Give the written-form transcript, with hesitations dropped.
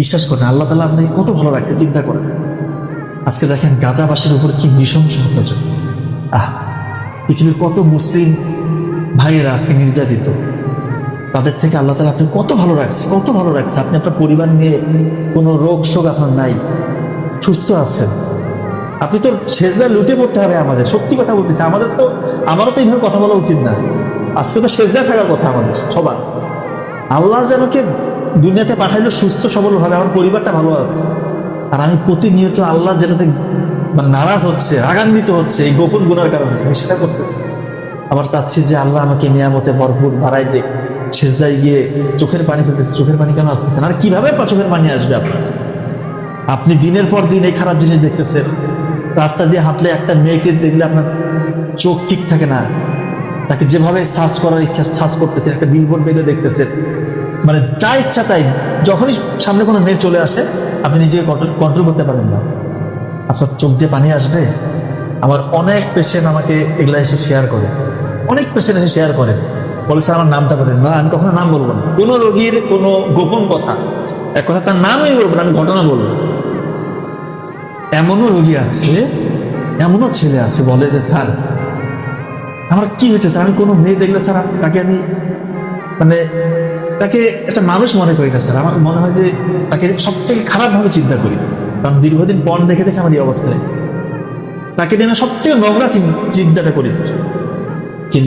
বিশ্বাস করেন আল্লাহ তাআলা আপনাকে কত ভালো রাখছে চিন্তা করেন। আজকে দেখেন গাজাবাসীর উপর কি নৃশংস অত্যাচার। পৃথিবীর কত মুসলিম ভাইয়েরা আজকে নির্যাতিত, তাদের থেকে আল্লাহ তাআলা আপনি কত ভালো রাখছে, কত ভালো রাখছে। আপনি আপনার পরিবার নিয়ে কোনো রোগ শোক আপনার নাই, সুস্থ আছেন। আপনি তো সেজদা লুটে পড়তে হবে আমাদের, সত্যি কথা বলতেছে। আমারও তো এইভাবে কথা বলা উচিত না। আজকে তো সেজদা থাকার কথা আমাদের সবার। আল্লাহ যেন কে দুনিয়াতে পাঠাইলো সুস্থ সবল ভাবে, আমার পরিবারটা ভালো আছে। আর আমি প্রতিনিয়ত আল্লাহ যেটাতে নারাজ হচ্ছে, রাগান্বিত হচ্ছে এই গোপন গুনার কারণে, আমি সেটা করতেছি। আবার চাচ্ছি যে আল্লাহ আমাকে নিয়ামতে ভরপুর বাড়াই দেখ। সেজদায় গিয়ে চোখের পানি ফেলতেছে, চোখের পানি কেন আসতেছে না? আর কিভাবে চোখের পানি আসবে আপনার? আপনি দিনের পর দিন এই খারাপ জিনিস দেখতেছেন। রাস্তা দিয়ে হাঁটলে একটা মেয়েকে দেখলে আপনার চোখ ঠিক থাকে না, তাকে যেভাবে সার্চ করার ইচ্ছা সার্চ করতেছেন, একটা বিলবোর্ড বেঁধে দেখতেছেন, মানে যা ইচ্ছা তাই। যখনই সামনে কোনো মেয়ে চলে আসে আপনি নিজেকে কন্ট্রোল করতে পারেন না, আপনার চোখ দিয়ে পানি আসবে। আমার অনেক পেশেন্ট আমাকে এগুলা এসে শেয়ার করে, অনেক পেশেন্ট এসে শেয়ার করে, বলে স্যার আমার নামটা বলেন না। আমি কখনো নাম বলবো না, কোনো রোগীর কোনো গোপন কথা, এক কথা তার নামই বলবো না, আমি ঘটনা বলবো। এমনও রোগী আছে, এমনও ছেলে আছে বলে যে স্যার আমার কি হয়েছে স্যার, আমি কোনো মেয়ে দেখলে স্যার তাকে আমি মানে তাকে একটা মানুষ মনে করি না স্যার, আমার মনে হয় যে তাকে সব থেকে খারাপভাবে চিন্তা করি। কারণ দীর্ঘদিন পণ দেখে দেখে আমার এই অবস্থা হয়েছে। তাকে নিয়ে আমি সব থেকে নোংরা চিন্তাটা করি স্যার।